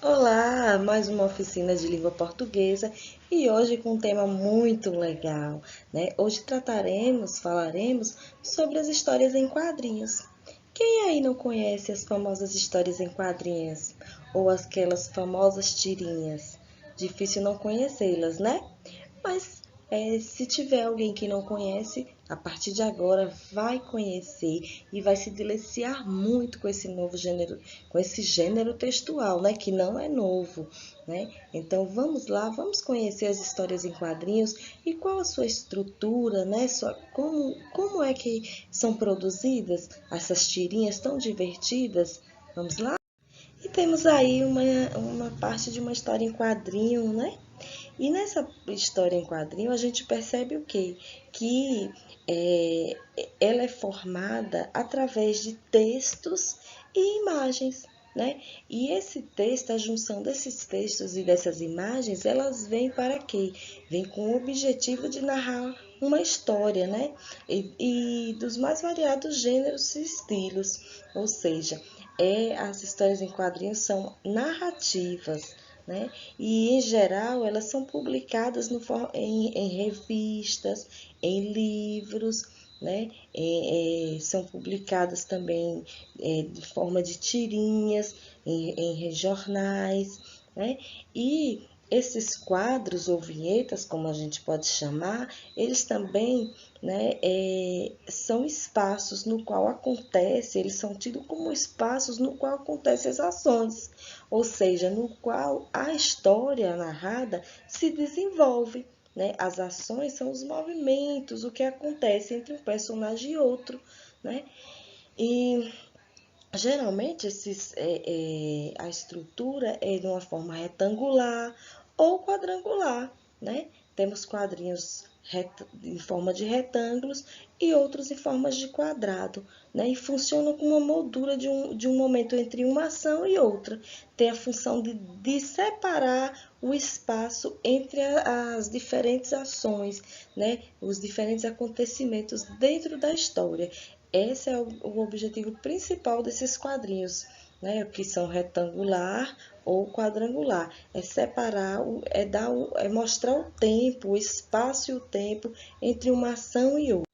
Olá, mais uma oficina de língua portuguesa e hoje com um tema muito legal, né? Hoje falaremos sobre as histórias em quadrinhos. Quem aí não conhece as famosas histórias em quadrinhos ou aquelas famosas tirinhas? Difícil não conhecê-las, né? Mas se tiver alguém que não conhece, a partir de agora vai conhecer e vai se deliciar muito com esse novo gênero, com esse gênero textual, né? Que não é novo, né? Então vamos lá, vamos conhecer as histórias em quadrinhos e qual a sua estrutura, né? Como é que são produzidas essas tirinhas tão divertidas? Vamos lá? E temos aí uma parte de uma história em quadrinho, né? E nessa história em quadrinho a gente percebe o quê? Que ela é formada através de textos e imagens, né? E esse texto, a junção desses textos e dessas imagens, elas vêm para quê? Vem com o objetivo de narrar uma história, né? E dos mais variados gêneros e estilos. Ou seja, as histórias em quadrinhos são narrativas, né? E, em geral, elas são publicadas em revistas, em livros, né? São publicadas também de forma de tirinhas, em jornais, né? E esses quadros ou vinhetas, como a gente pode chamar, eles também, né, são espaços no qual acontece, eles são tidos como espaços no qual acontecem as ações, ou seja, no qual a história narrada se desenvolve. Né? As ações são os movimentos, o que acontece entre um personagem e outro. Né? E geralmente a estrutura é de uma forma retangular ou quadrangular. Né? Temos quadrinhos em forma de retângulos e outros em formas de quadrado, né? E funcionam como uma moldura de um momento entre uma ação e outra. Tem a função de separar o espaço entre as diferentes ações, né? Os diferentes acontecimentos dentro da história. Esse é o objetivo principal desses quadrinhos, né? Que são retangular ou quadrangular. É separar, é mostrar o tempo, o espaço e o tempo entre uma ação e outra.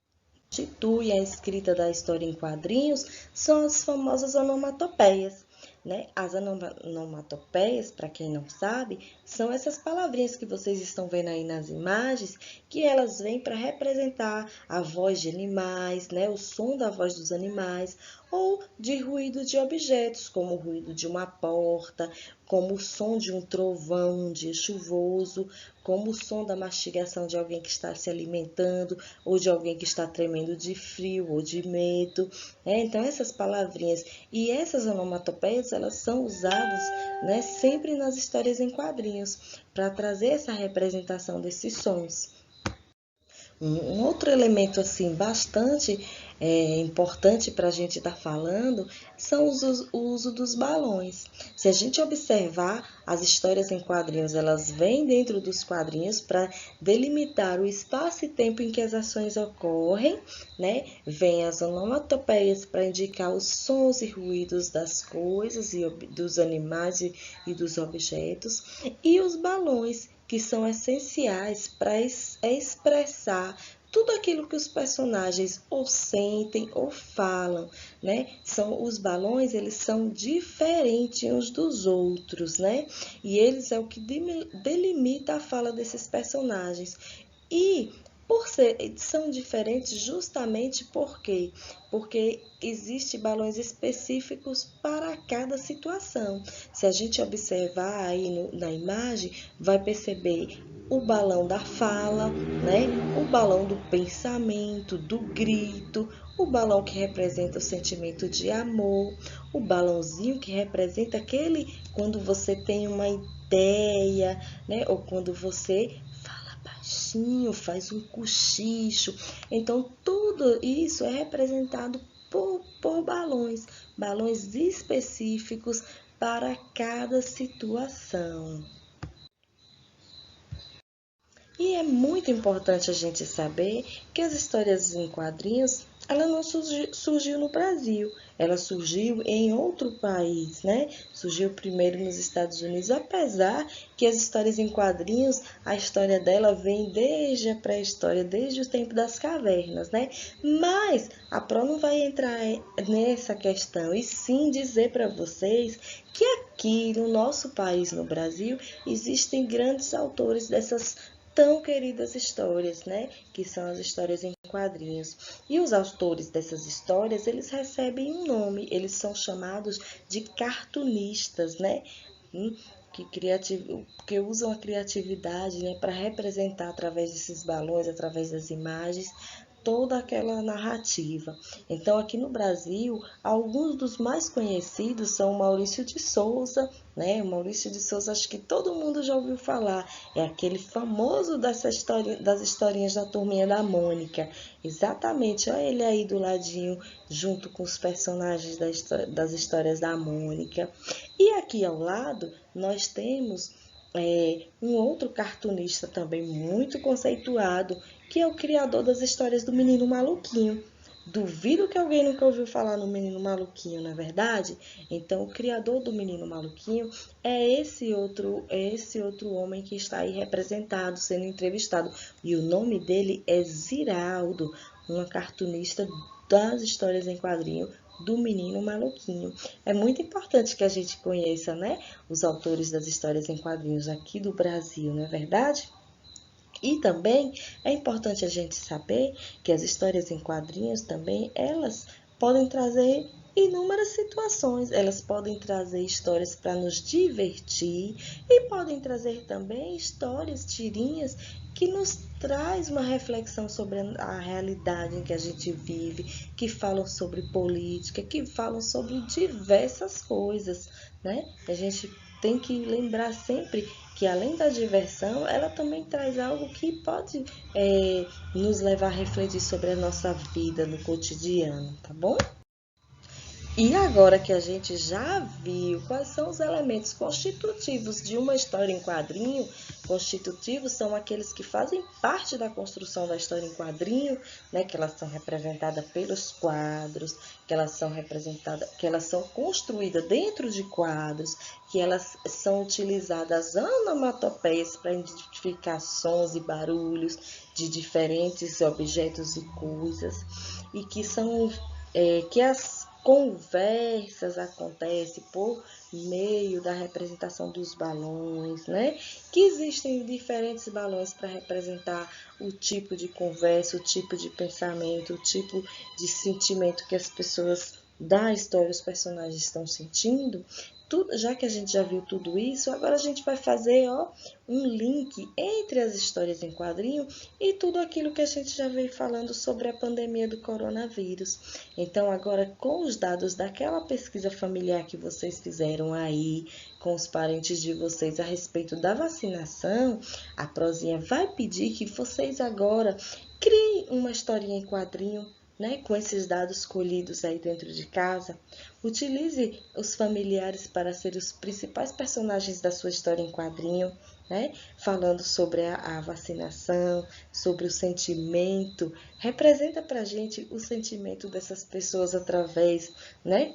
Constitui a escrita da história em quadrinhos são as famosas onomatopeias. Né? As onomatopeias, para quem não sabe, são essas palavrinhas que vocês estão vendo aí nas imagens, que elas vêm para representar a voz de animais, né? O som da voz dos animais, ou de ruído de objetos, como o ruído de uma porta, como o som de um trovão um dia chuvoso, como o som da mastigação de alguém que está se alimentando, ou de alguém que está tremendo de frio ou de medo. Né? Então, essas palavrinhas e essas onomatopeias, elas são usadas, né, sempre nas histórias em quadrinhos, para trazer essa representação desses sons. Um outro elemento assim bastante importante para a gente estar falando são o uso dos balões. Se a gente observar as histórias em quadrinhos, elas vêm dentro dos quadrinhos para delimitar o espaço e tempo em que as ações ocorrem, né? Vem as onomatopeias para indicar os sons e ruídos das coisas e dos animais e dos objetos, e os balões que são essenciais para expressar tudo aquilo que os personagens ou sentem ou falam, né? São os balões, eles são diferentes uns dos outros, né? E eles é o que delimita a fala desses personagens. E são diferentes justamente por quê? Porque existem balões específicos para cada situação. Se a gente observar aí na imagem, vai perceber o balão da fala, né? O balão do pensamento, do grito, o balão que representa o sentimento de amor, o balãozinho que representa aquele quando você tem uma ideia, né? Ou quando você fala baixinho, faz um cochicho. Então, tudo isso é representado por balões, balões específicos para cada situação. E é muito importante a gente saber que as histórias em quadrinhos, ela não surgiu no Brasil, ela surgiu em outro país, né? Surgiu primeiro nos Estados Unidos, apesar que as histórias em quadrinhos, a história dela vem desde a pré-história, desde o tempo das cavernas, né? Mas a Pro não vai entrar nessa questão, e sim dizer para vocês que aqui no nosso país, no Brasil, existem grandes autores dessas tão queridas histórias, né? Que são as histórias em quadrinhos. E os autores dessas histórias, eles recebem um nome, eles são chamados de cartunistas, né? Que usam a criatividade, né, para representar através desses balões, através das imagens, toda aquela narrativa. Então, aqui no Brasil, alguns dos mais conhecidos são o Maurício de Souza, né? O Maurício de Souza, acho que todo mundo já ouviu falar. É aquele famoso dessa história, das historinhas da Turminha da Mônica. Exatamente, olha ele aí do ladinho, junto com os personagens das histórias da Mônica. E aqui ao lado, nós temos um outro cartunista também muito conceituado, que é o criador das histórias do Menino Maluquinho. Duvido que alguém nunca ouviu falar no Menino Maluquinho, não é verdade? Então, o criador do Menino Maluquinho é esse outro homem que está aí representado, sendo entrevistado. E o nome dele é Ziraldo, uma cartunista das histórias em quadrinho do Menino Maluquinho. É muito importante que a gente conheça, né, os autores das histórias em quadrinhos aqui do Brasil, não é verdade? E também é importante a gente saber que as histórias em quadrinhos também, elas podem trazer inúmeras situações, elas podem trazer histórias para nos divertir e podem trazer também histórias, tirinhas que nos traz uma reflexão sobre a realidade em que a gente vive, que falam sobre política, que falam sobre diversas coisas, né? A gente tem que lembrar sempre que além da diversão, ela também traz algo que pode nos levar a refletir sobre a nossa vida no cotidiano, tá bom? E agora que a gente já viu quais são os elementos constitutivos de uma história em quadrinho, constitutivos são aqueles que fazem parte da construção da história em quadrinho, né, que elas são representadas pelos quadros, que elas são representadas, que elas são construídas dentro de quadros, que elas são utilizadas onomatopeias para identificar sons e barulhos de diferentes objetos e coisas, e que são que as conversas acontecem por meio da representação dos balões, né? Que existem diferentes balões para representar o tipo de conversa, o tipo de pensamento, o tipo de sentimento que as pessoas da história, os personagens estão sentindo. Já que a gente já viu tudo isso, agora a gente vai fazer um link entre as histórias em quadrinho e tudo aquilo que a gente já veio falando sobre a pandemia do coronavírus. Então, agora, com os dados daquela pesquisa familiar que vocês fizeram aí, com os parentes de vocês a respeito da vacinação, a Prozinha vai pedir que vocês agora criem uma historinha em quadrinho, né, com esses dados colhidos aí dentro de casa. Utilize os familiares para ser os principais personagens da sua história em quadrinho, né, falando sobre a vacinação, sobre o sentimento. Representa para a gente o sentimento dessas pessoas através, né,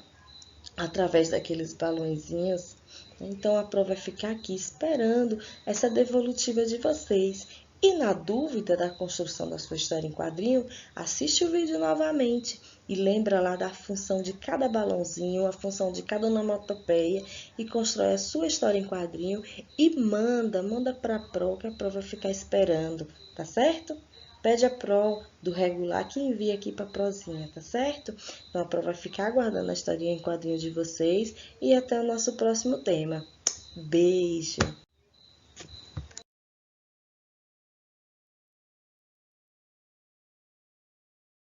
através daqueles balõezinhos. Então, a prova vai ficar aqui esperando essa devolutiva de vocês. E na dúvida da construção da sua história em quadrinho, assiste o vídeo novamente e lembra lá da função de cada balãozinho, a função de cada onomatopeia e constrói a sua história em quadrinho e manda para a Pro, que a Pro vai ficar esperando, tá certo? Pede a Pro do regular que envia aqui para a Prozinha, tá certo? Então a Pro vai ficar aguardando a historinha em quadrinho de vocês e até o nosso próximo tema. Beijo!